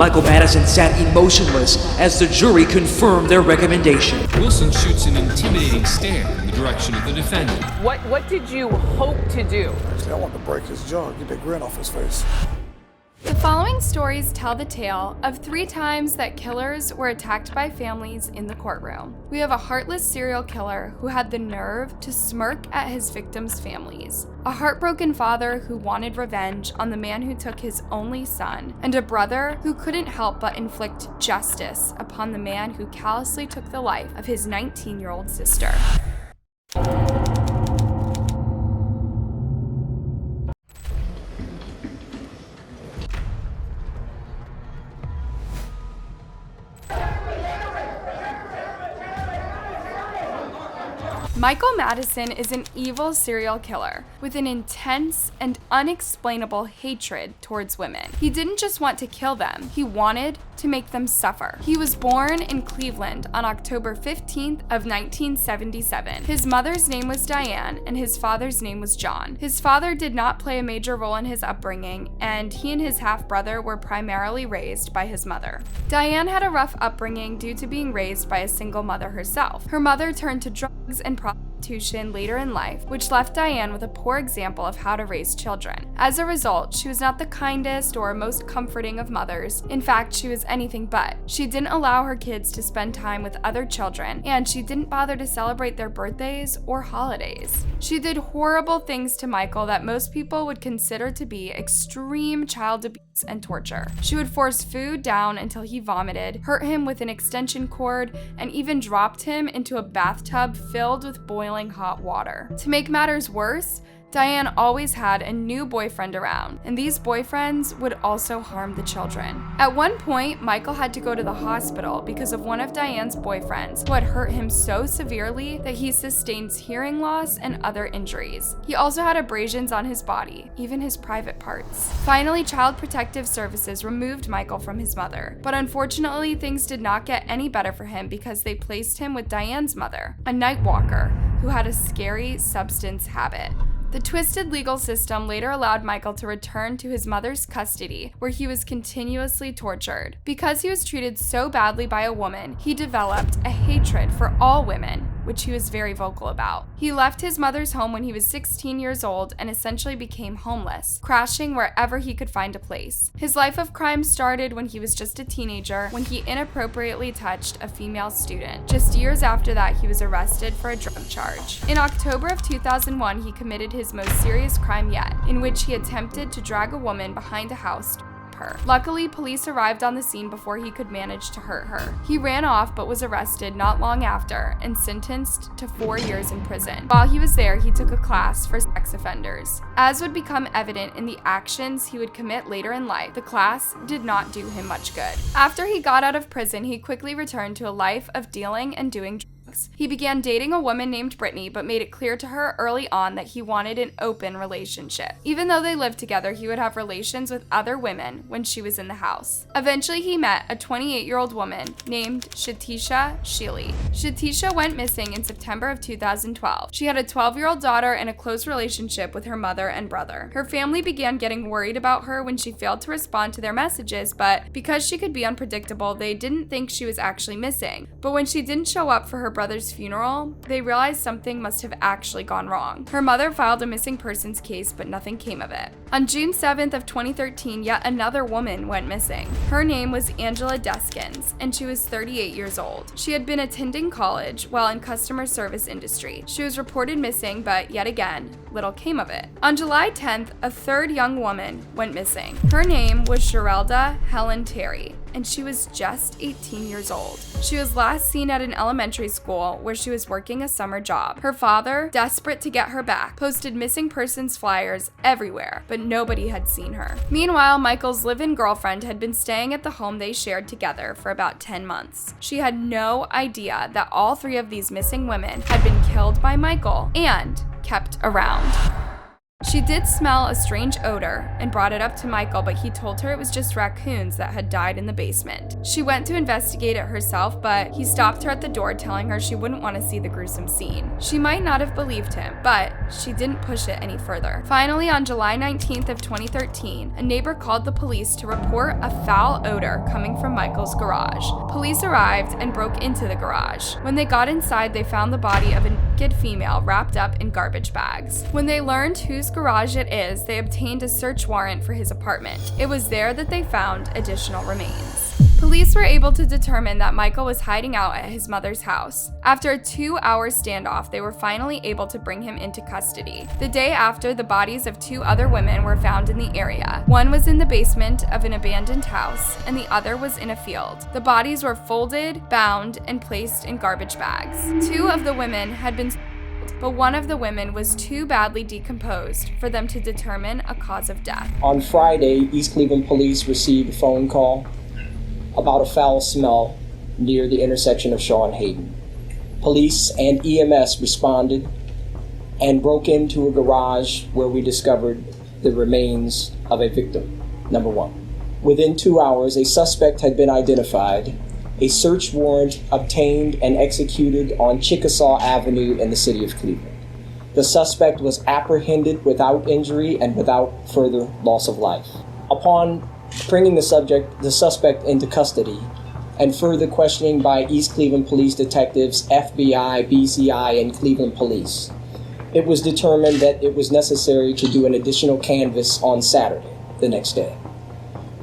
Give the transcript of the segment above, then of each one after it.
Michael Madison sat emotionless as the jury confirmed their recommendation. Wilson shoots an intimidating stare in the direction of the defendant. What did you hope to do? Actually, I wanted to break his jaw, get that grin off his face. The following stories tell the tale of 3 times that killers were attacked by families in the courtroom. We have a heartless serial killer who had the nerve to smirk at his victims' families, a heartbroken father who wanted revenge on the man who took his only son, and a brother who couldn't help but inflict justice upon the man who callously took the life of his 19-year-old sister. Michael Madison is an evil serial killer with an intense and unexplainable hatred towards women. He didn't just want to kill them, he wanted to make them suffer. He was born in Cleveland on October 15th of 1977. His mother's name was Diane and his father's name was John. His father did not play a major role in his upbringing, and he and his half-brother were primarily raised by his mother. Diane had a rough upbringing due to being raised by a single mother herself. Her mother turned to drugs and prostitution later in life, which left Diane with a poor example of how to raise children. As a result, she was not the kindest or most comforting of mothers. In fact, she was anything but. She didn't allow her kids to spend time with other children, and she didn't bother to celebrate their birthdays or holidays. She did horrible things to Michael that most people would consider to be extreme child abuse and torture. She would force food down until he vomited, hurt him with an extension cord, and even dropped him into a bathtub filled with boiling hot water. To make matters worse, Diane always had a new boyfriend around, and these boyfriends would also harm the children. At one point, Michael had to go to the hospital because of one of Diane's boyfriends who had hurt him so severely that he sustained hearing loss and other injuries. He also had abrasions on his body, even his private parts. Finally, Child Protective Services removed Michael from his mother, but unfortunately, things did not get any better for him because they placed him with Diane's mother, a night walker who had a scary substance habit. The twisted legal system later allowed Michael to return to his mother's custody, where he was continuously tortured. Because he was treated so badly by a woman, he developed a hatred for all women, which he was very vocal about. He left his mother's home when he was 16 years old and essentially became homeless, crashing wherever he could find a place. His life of crime started when he was just a teenager, when he inappropriately touched a female student. Just years after that, he was arrested for a drug charge. In October of 2001, he committed his most serious crime yet, in which he attempted to drag a woman behind a house to her. Luckily, police arrived on the scene before he could manage to hurt her. He ran off but was arrested not long after and sentenced to 4 years in prison. While he was there, he took a class for sex offenders. As would become evident in the actions he would commit later in life, the class did not do him much good. After he got out of prison, he quickly returned to a life of dealing and doing drugs. He began dating a woman named Brittany, but made it clear to her early on that he wanted an open relationship. Even though they lived together, he would have relations with other women when she was in the house. Eventually, he met a 28-year-old woman named Shatisha Sheely. Shatisha went missing in September of 2012. She had a 12-year-old daughter and a close relationship with her mother and brother. Her family began getting worried about her when she failed to respond to their messages, but because she could be unpredictable, they didn't think she was actually missing. But when she didn't show up for her brother's funeral, they realized something must have actually gone wrong. Her mother filed a missing persons case, but nothing came of it. On June 7th of 2013, yet another woman went missing. Her name was Angela Deskins, and she was 38 years old. She had been attending college while in customer service industry. She was reported missing, but yet again, little came of it. On July 10th, a third young woman went missing. Her name was Sherelda Helen Terry, and she was just 18 years old. She was last seen at an elementary school where she was working a summer job. Her father, desperate to get her back, posted missing persons flyers everywhere, but nobody had seen her. Meanwhile, Michael's live-in girlfriend had been staying at the home they shared together for about 10 months. She had no idea that all 3 of these missing women had been killed by Michael and kept around. She did smell a strange odor and brought it up to Michael, but he told her it was just raccoons that had died in the basement. She went to investigate it herself, but he stopped her at the door, telling her she wouldn't want to see the gruesome scene. She might not have believed him, but she didn't push it any further. Finally, on July 19th of 2013, a neighbor called the police to report a foul odor coming from Michael's garage. Police arrived and broke into the garage. When they got inside, they found the body of a naked female wrapped up in garbage bags. When they learned whose garage it is, they obtained a search warrant for his apartment. It was there that they found additional remains. Police were able to determine that Michael was hiding out at his mother's house. After a 2-hour standoff, they were finally able to bring him into custody. The day after, the bodies of 2 other women were found in the area. One was in the basement of an abandoned house, and the other was in a field. The bodies were folded, bound, and placed in garbage bags. 2 of the women had been but one of the women was too badly decomposed for them to determine a cause of death. On Friday, East Cleveland police received a phone call about a foul smell near the intersection of Shaw and Hayden. Police and EMS responded and broke into a garage where we discovered the remains of a victim, number 1. Within 2 hours, a suspect had been identified. A search warrant obtained and executed on Chickasaw Avenue in the city of Cleveland. The suspect was apprehended without injury and without further loss of life. Upon bringing the suspect into custody and further questioning by East Cleveland police detectives, FBI, BCI, and Cleveland police, it was determined that it was necessary to do an additional canvass on Saturday, the next day.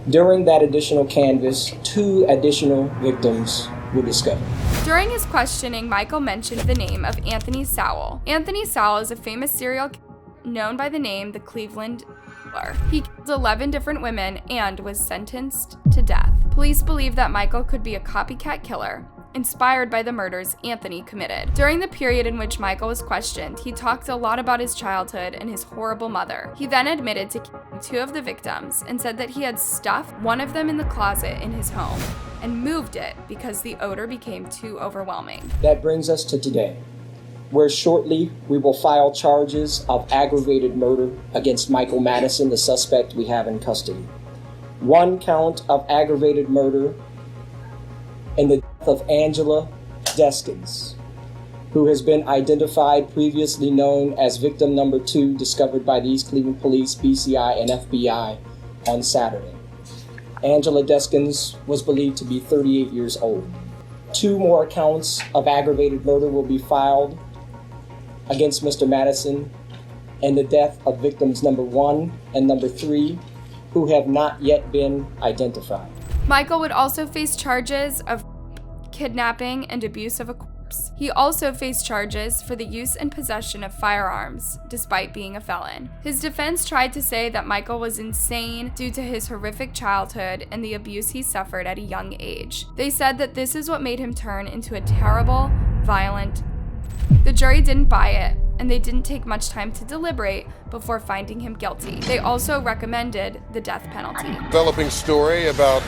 During that additional canvass, 2 additional victims were discovered. During his questioning, Michael mentioned the name of Anthony Sowell. Anthony Sowell is a famous serial killer known by the name the Cleveland Killer. He killed 11 different women and was sentenced to death. Police believe that Michael could be a copycat killer, inspired by the murders Anthony committed. During the period in which Michael was questioned, he talked a lot about his childhood and his horrible mother. He then admitted to killing 2 of the victims and said that he had stuffed one of them in the closet in his home and moved it because the odor became too overwhelming. That brings us to today, where shortly we will file charges of aggravated murder against Michael Madison, the suspect we have in custody. 1 count of aggravated murder in the death of Angela Deskins, who has been identified, previously known as victim number 2, discovered by the East Cleveland Police, BCI, and FBI on Saturday. Angela Deskins was believed to be 38 years old. 2 more counts of aggravated murder will be filed against Mr. Madison in the death of victims number 1 and number 3, who have not yet been identified. Michael would also face charges of kidnapping and abuse of a corpse. He also faced charges for the use and possession of firearms, despite being a felon. His defense tried to say that Michael was insane due to his horrific childhood and the abuse he suffered at a young age. They said that this is what made him turn into a terrible, violent. The jury didn't buy it, and they didn't take much time to deliberate before finding him guilty. They also recommended the death penalty. Developing story about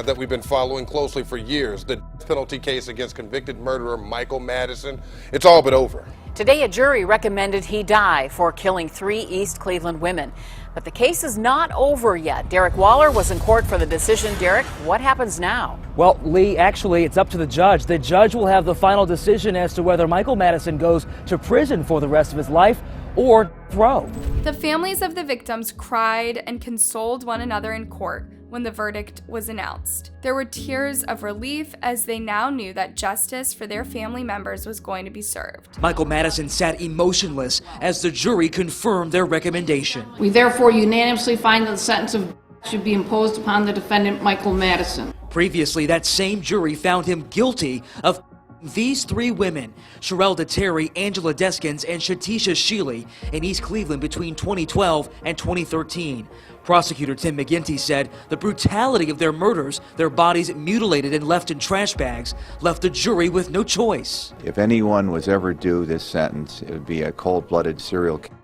that we've been following closely for years, the death penalty case against convicted murderer Michael Madison. It's all but over. Today, a jury recommended he die for killing 3 East Cleveland women. But the case is not over yet. Derek Waller was in court for the decision. Derek, what happens now? Well, Lee, actually, it's up to the judge. The judge will have the final decision as to whether Michael Madison goes to prison for the rest of his life or throw. The families of the victims cried and consoled one another in court when the verdict was announced. There were tears of relief as they now knew that justice for their family members was going to be served. Michael Madison sat emotionless as the jury confirmed their recommendation. We therefore unanimously find that the sentence of death should be imposed upon the defendant, Michael Madison. Previously, that same jury found him guilty of these 3 women, Sherelda Terry, Angela Deskins, and Shatisha Shealy, in East Cleveland between 2012 and 2013. Prosecutor Tim McGinty said the brutality of their murders, their bodies mutilated and left in trash bags, left the jury with no choice. If anyone was ever due this sentence, it would be a cold-blooded serial killer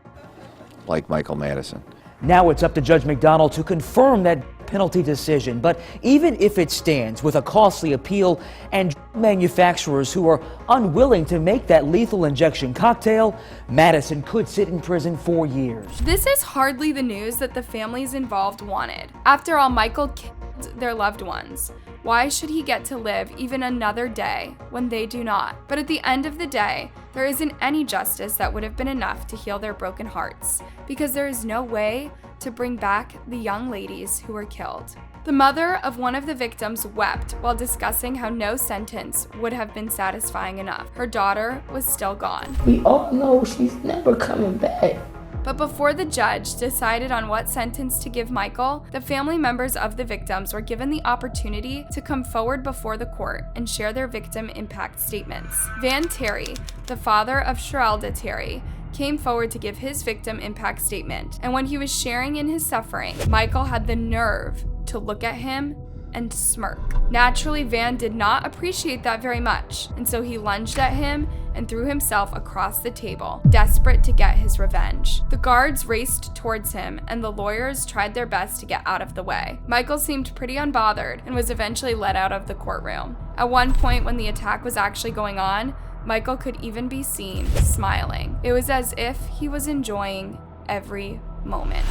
like Michael Madison. Now it's up to Judge McDonald to confirm that penalty decision. But even if it stands with a costly appeal and manufacturers who are unwilling to make that lethal injection cocktail, Madison could sit in prison for years. This is hardly the news that the families involved wanted. After all, Michael killed their loved ones. Why should he get to live even another day when they do not? But at the end of the day, there isn't any justice that would have been enough to heal their broken hearts, because there is no way to bring back the young ladies who were killed. The mother of one of the victims wept while discussing how no sentence would have been satisfying enough. Her daughter was still gone. We all know she's never coming back. But before the judge decided on what sentence to give Michael, the family members of the victims were given the opportunity to come forward before the court and share their victim impact statements. Van Terry, the father of Sherelda Terry, came forward to give his victim impact statement. And when he was sharing in his suffering, Michael had the nerve to look at him and smirk. Naturally, Van did not appreciate that very much, and so he lunged at him and threw himself across the table, desperate to get his revenge. The guards raced towards him, and the lawyers tried their best to get out of the way. Michael seemed pretty unbothered and was eventually let out of the courtroom. At one point, when the attack was actually going on, Michael could even be seen smiling. It was as if he was enjoying every moment.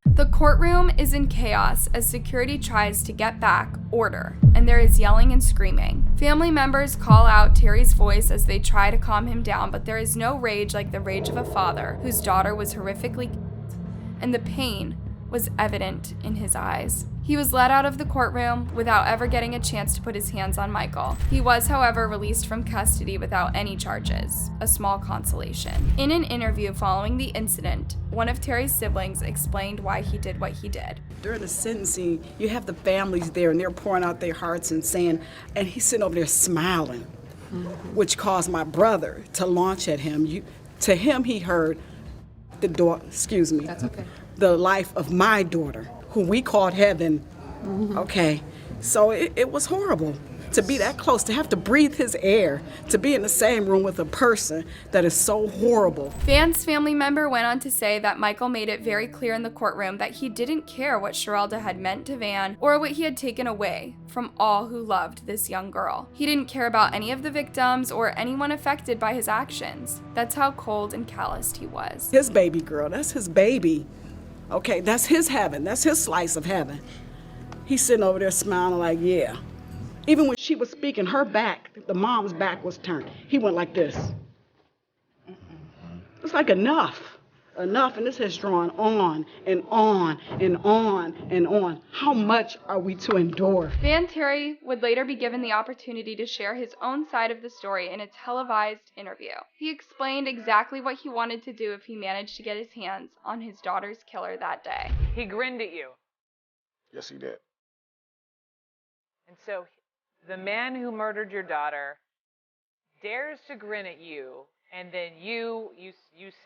The courtroom is in chaos as security tries to get back order, and there is yelling and screaming. Family members call out Terry's voice as they try to calm him down, but there is no rage like the rage of a father whose daughter was horrifically killed, and the pain was evident in his eyes. He was let out of the courtroom without ever getting a chance to put his hands on Michael. He was, however, released from custody without any charges, a small consolation. In an interview following the incident, one of Terry's siblings explained why he did what he did. During the sentencing, you have the families there and they're pouring out their hearts and saying, and he's sitting over there smiling, which caused my brother to launch at him. To him, he heard the door, excuse me. That's okay. The life of my daughter, who we called heaven. Okay, so it was horrible to be that close, to have to breathe his air, to be in the same room with a person that is so horrible. Van's family member went on to say that Michael made it very clear in the courtroom that he didn't care what Sherelda had meant to Van or what he had taken away from all who loved this young girl. He didn't care about any of the victims or anyone affected by his actions. That's how cold and calloused he was. His baby girl, that's his baby. Okay, that's his heaven. That's his slice of heaven. He's sitting over there smiling like, yeah. Even when she was speaking, her back, the mom's back was turned. He went like this. It's like enough. Enough, and this has drawn on and on and on and on. How much are we to endure? Van Terry would later be given the opportunity to share his own side of the story in a televised interview. He explained exactly what he wanted to do if he managed to get his hands on his daughter's killer that day. He grinned at you. Yes, he did. And so the man who murdered your daughter dares to grin at you, and then you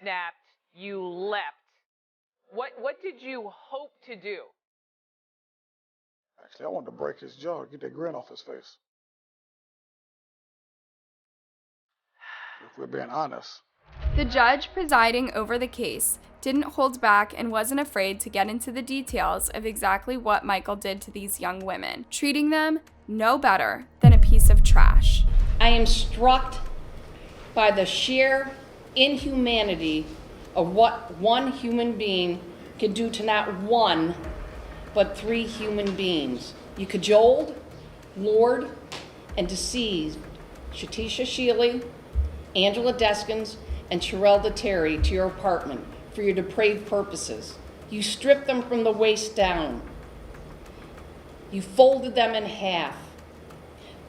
snapped. You leapt. What did you hope to do? Actually, I wanted to break his jaw, get that grin off his face. If we're being honest. The judge presiding over the case didn't hold back and wasn't afraid to get into the details of exactly what Michael did to these young women, treating them no better than a piece of trash. I am struck by the sheer inhumanity of what one human being can do to not one, but three human beings. You cajoled, lured, and deceived Shatisha Sheely, Angela Deskins, and Sherelda Terry to your apartment for your depraved purposes. You stripped them from the waist down. You folded them in half,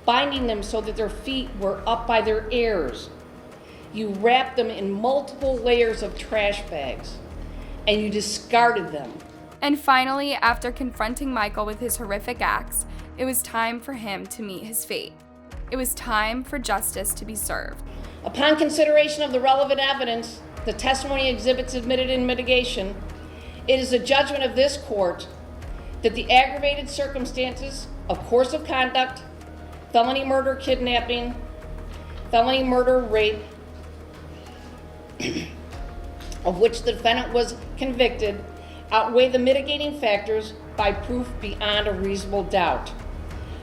binding them so that their feet were up by their ears. You wrapped them in multiple layers of trash bags, and you discarded them. And finally, after confronting Michael with his horrific acts, it was time for him to meet his fate. It was time for justice to be served. Upon consideration of the relevant evidence, the testimony exhibits admitted in mitigation, it is a judgment of this court that the aggravated circumstances of course of conduct, felony murder, kidnapping, felony murder, rape, of which the defendant was convicted, outweigh the mitigating factors by proof beyond a reasonable doubt.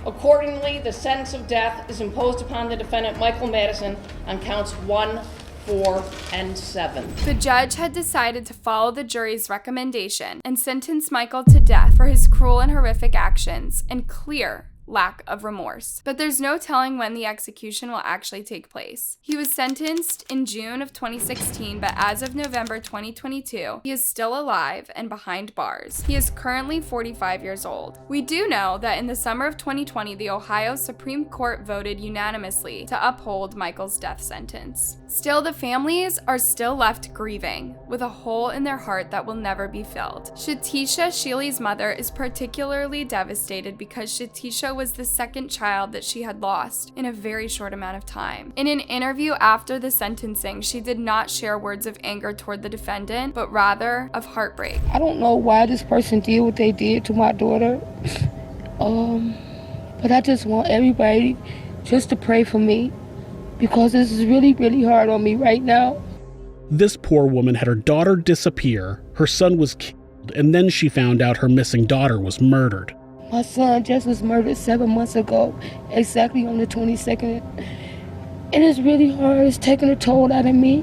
Accordingly, the sentence of death is imposed upon the defendant, Michael Madison, on counts 1, 4, and 7. The judge had decided to follow the jury's recommendation and sentence Michael to death for his cruel and horrific actions and clear lack of remorse. But there's no telling when the execution will actually take place. He was sentenced in June of 2016, but as of November 2022, he is still alive and behind bars. He is currently 45 years old. We do know that in the summer of 2020, the Ohio Supreme Court voted unanimously to uphold Michael's death sentence. Still, the families are still left grieving, with a hole in their heart that will never be filled. Shatisha Sheely's mother is particularly devastated because Shatisha was the second child that she had lost in a very short amount of time. In an interview after the sentencing, she did not share words of anger toward the defendant, but rather of heartbreak. I don't know why this person did what they did to my daughter, but I just want everybody just to pray for me, because this is really, really hard on me right now. This poor woman had her daughter disappear, her son was killed, and then she found out her missing daughter was murdered. My son just was murdered 7 months ago, exactly on the 22nd. And it's really hard. It's taking a toll out of me.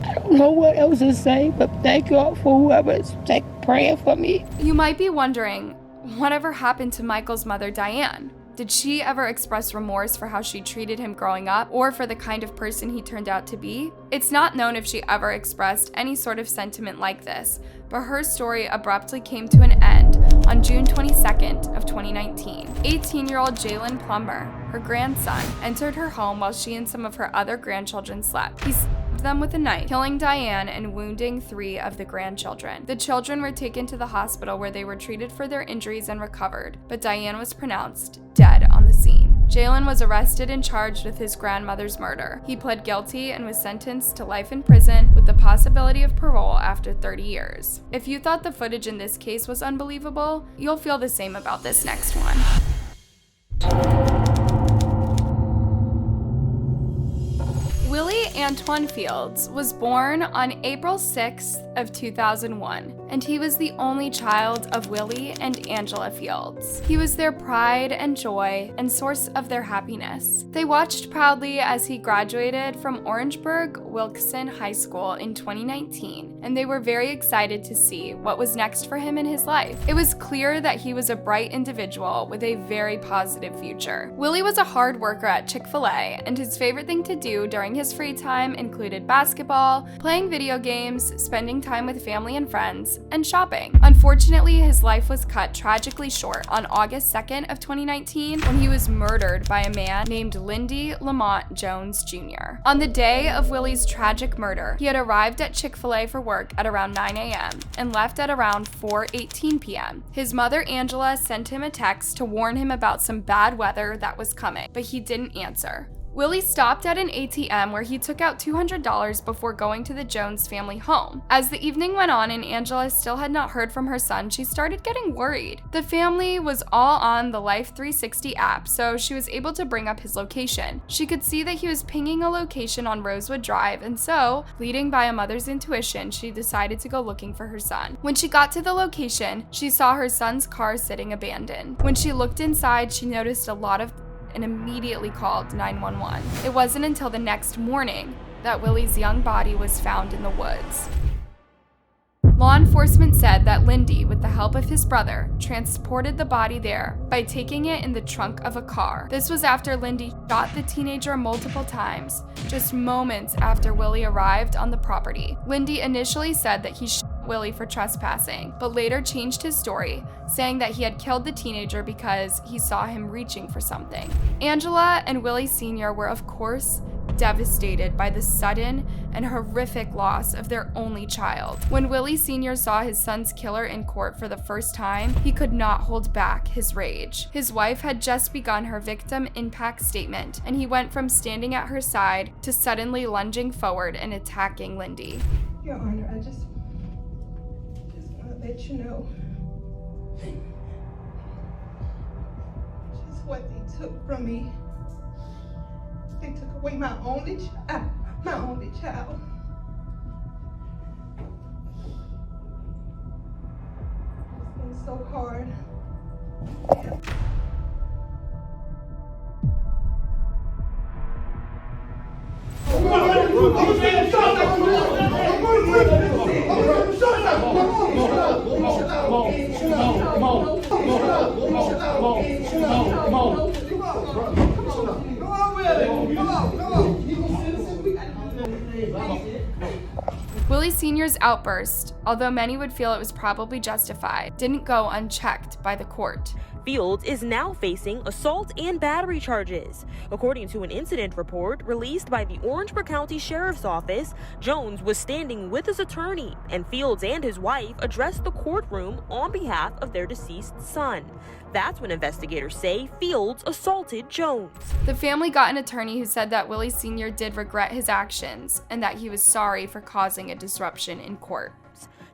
I don't know what else to say, but thank you all for whoever's praying for me. You might be wondering, whatever happened to Michael's mother, Diane? Did she ever express remorse for how she treated him growing up, or for the kind of person he turned out to be? It's not known if she ever expressed any sort of sentiment like this, but her story abruptly came to an end on June 22nd of 2019. 18-year-old Jalen Plummer, her grandson, entered her home while she and some of her other grandchildren slept. He stabbed them with a knife, killing Diane and wounding 3 of the grandchildren. The children were taken to the hospital where they were treated for their injuries and recovered, but Diane was pronounced dead on the scene. Jalen was arrested and charged with his grandmother's murder. He pled guilty and was sentenced to life in prison with the possibility of parole after 30 years. If you thought the footage in this case was unbelievable, you'll feel the same about this next one. Willie Antoine Fields was born on April 6th of 2001, and he was the only child of Willie and Angela Fields. He was their pride and joy and source of their happiness. They watched proudly as he graduated from Orangeburg Wilkinson High School in 2019, and they were very excited to see what was next for him in his life. It was clear that he was a bright individual with a very positive future. Willie was a hard worker at Chick-fil-A, and his favorite thing to do during his free time included basketball, playing video games, spending time with family and friends, and shopping. Unfortunately, his life was cut tragically short on August 2nd of 2019 when he was murdered by a man named Lindy Lamont Jones Jr. On the day of Willie's tragic murder, he had arrived at Chick-fil-A for work at around 9 a.m. and left at around 4:18 p.m. His mother, Angela, sent him a text to warn him about some bad weather that was coming, but he didn't answer. Willie stopped at an ATM where he took out $200 before going to the Jones family home. As the evening went on and Angela still had not heard from her son, she started getting worried. The family was all on the Life 360 app, so she was able to bring up his location. She could see that he was pinging a location on Rosewood Drive, and so, leading by a mother's intuition, she decided to go looking for her son. When she got to the location, she saw her son's car sitting abandoned. When she looked inside, she noticed a lot of and immediately called 911. It wasn't until the next morning that Willie's young body was found in the woods. Law enforcement said that Lindy, with the help of his brother, transported the body there by taking it in the trunk of a car. This was after Lindy shot the teenager multiple times, just moments after Willie arrived on the property. Lindy initially said that he shot Willie for trespassing, but later changed his story, saying that he had killed the teenager because he saw him reaching for something. Angela and Willie Sr. were, of course, devastated by the sudden and horrific loss of their only child. When Willie Sr. saw his son's killer in court for the first time, he could not hold back his rage. His wife had just begun her victim impact statement, and he went from standing at her side to suddenly lunging forward and attacking Lindy. Your Honor, I just want to let you know just what they took from me. They took away my only child. I just want to so hard. Willie Sr.'s outburst, although many would feel it was probably justified, didn't go unchecked by the court. Fields is now facing assault and battery charges. According to an incident report released by the Orangeburg County Sheriff's Office, Jones was standing with his attorney, and Fields and his wife addressed the courtroom on behalf of their deceased son. That's when investigators say Fields assaulted Jones. The family got an attorney who said that Willie Sr. did regret his actions and that he was sorry for causing a disruption in court.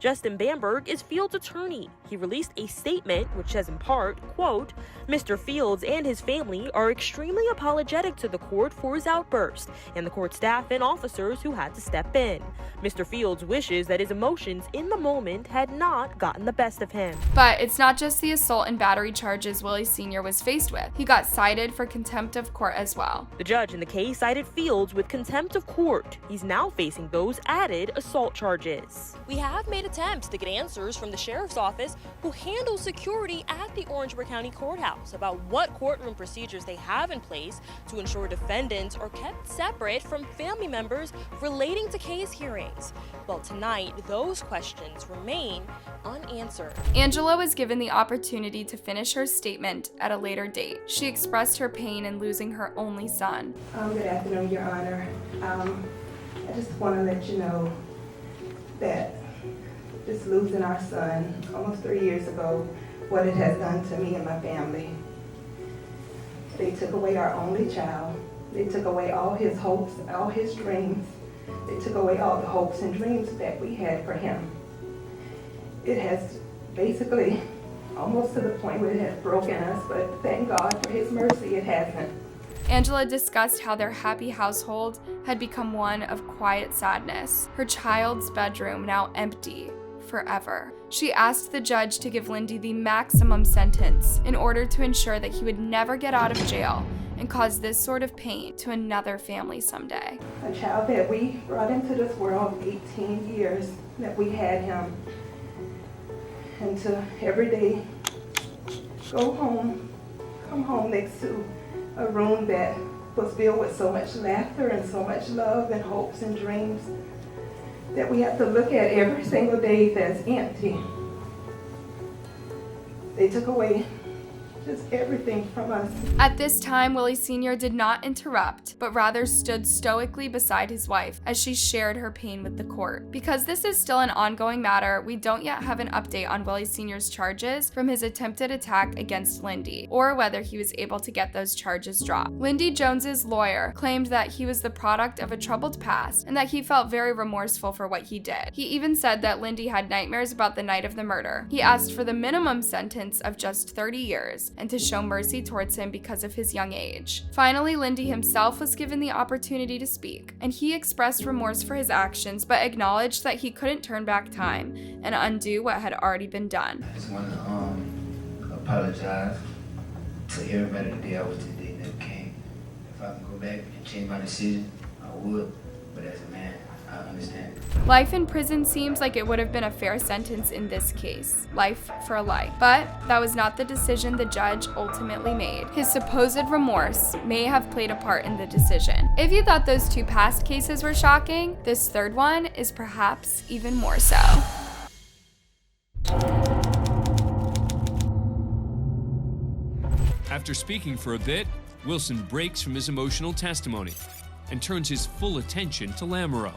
Justin Bamberg is Fields' attorney. He released a statement which says in part, quote, Mr. Fields and his family are extremely apologetic to the court for his outburst and the court staff and officers who had to step in. Mr. Fields wishes that his emotions in the moment had not gotten the best of him. But it's not just the assault and battery charges Willie Sr. was faced with. He got cited for contempt of court as well. The judge in the case cited Fields with contempt of court. He's now facing those added assault charges. We have made attempts to get answers from the sheriff's office who handles security at the Orangeburg County Courthouse about what courtroom procedures they have in place to ensure defendants are kept separate from family members relating to case hearings. Well, tonight, those questions remain unanswered. Angela was given the opportunity to finish her statement at a later date. She expressed her pain in losing her only son. Good afternoon, Your Honor. I just want to let you know that just losing our son almost 3 years ago, what it has done to me and my family. They took away our only child. They took away all his hopes, all his dreams. They took away all the hopes and dreams that we had for him. It has basically almost to the point where it has broken us, but thank God for his mercy, it hasn't. Angela discussed how their happy household had become one of quiet sadness, her child's bedroom now empty forever. She asked the judge to give Lindy the maximum sentence in order to ensure that he would never get out of jail and cause this sort of pain to another family someday. A child that we brought into this world 18 years that we had him, and to every day go home, come home next to a room that was filled with so much laughter and so much love and hopes and dreams that we have to look at every single day that's empty. They took away just everything from us. At this time, Willie Sr. did not interrupt, but rather stood stoically beside his wife as she shared her pain with the court. Because this is still an ongoing matter, we don't yet have an update on Willie Sr.'s charges from his attempted attack against Lindy, or whether he was able to get those charges dropped. Lindy Jones's lawyer claimed that he was the product of a troubled past and that he felt very remorseful for what he did. He even said that Lindy had nightmares about the night of the murder. He asked for the minimum sentence of just 30 years and to show mercy towards him because of his young age. Finally, Lindy himself was given the opportunity to speak, and he expressed remorse for his actions but acknowledged that he couldn't turn back time and undo what had already been done. I just want to apologize to everybody the day I was today that came. If I can go back and change my decision, I would, but as a man, I understand. Life in prison seems like it would have been a fair sentence in this case, life for a life. But that was not the decision the judge ultimately made. His supposed remorse may have played a part in the decision. If you thought those two past cases were shocking, this third one is perhaps even more so. After speaking for a bit, Wilson breaks from his emotional testimony and turns his full attention to Lamoureux.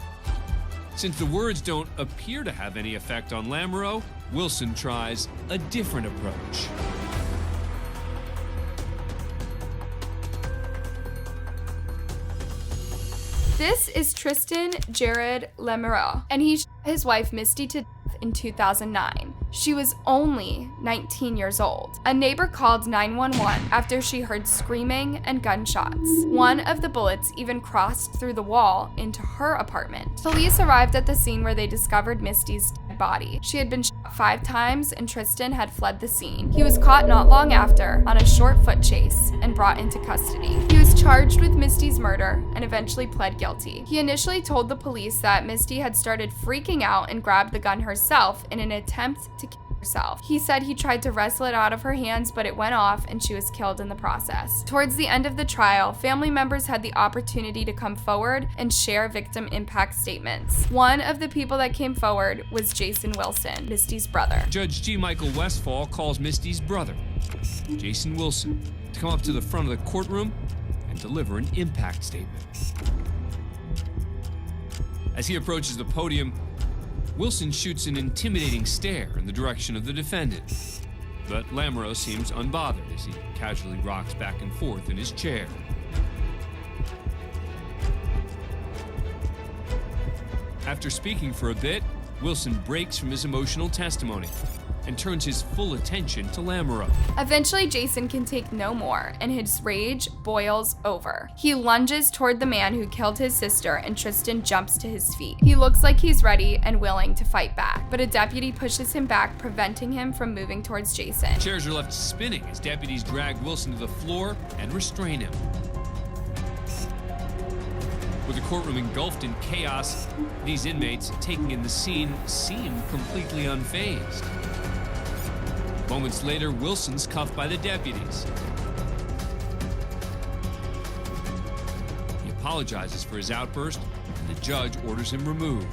Since the words don't appear to have any effect on Lamoureux, Wilson tries a different approach. This is Tristan Jared Lamoureux, and he shot his wife Misty to death in 2009. She was only 19 years old. A neighbor called 911 after she heard screaming and gunshots. One of the bullets even crossed through the wall into her apartment. Police arrived at the scene where they discovered Misty's dead body. She had been shot 5 times and Tristan had fled the scene. He was caught not long after on a short foot chase and brought into custody. He was charged with Misty's murder and eventually pled guilty. He initially told the police that Misty had started freaking out and grabbed the gun herself in an attempt to kill herself. He said he tried to wrestle it out of her hands, but it went off and she was killed in the process. Towards the end of the trial, family members had the opportunity to come forward and share victim impact statements. One of the people that came forward was Jason Wilson, Misty's brother. Judge G. Michael Westfall calls Misty's brother, Jason Wilson, to come up to the front of the courtroom and deliver an impact statement. As he approaches the podium, Wilson shoots an intimidating stare in the direction of the defendant, but Lamoureux seems unbothered as he casually rocks back and forth in his chair. After speaking for a bit, Wilson breaks from his emotional testimony and turns his full attention to Lamoureux. Eventually, Jason can take no more, and his rage boils over. He lunges toward the man who killed his sister, and Tristan jumps to his feet. He looks like he's ready and willing to fight back, but a deputy pushes him back, preventing him from moving towards Jason. Chairs are left spinning as deputies drag Wilson to the floor and restrain him. With the courtroom engulfed in chaos, these inmates taking in the scene seem completely unfazed. Moments later, Wilson's cuffed by the deputies. He apologizes for his outburst, and the judge orders him removed.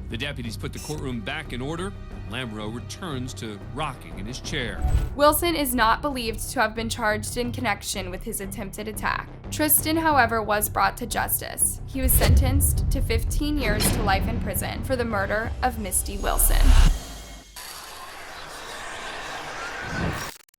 The deputies put the courtroom back in order, and Lamoureux returns to rocking in his chair. Wilson is not believed to have been charged in connection with his attempted attack. Tristan, however, was brought to justice. He was sentenced to 15 years to life in prison for the murder of Misty Wilson.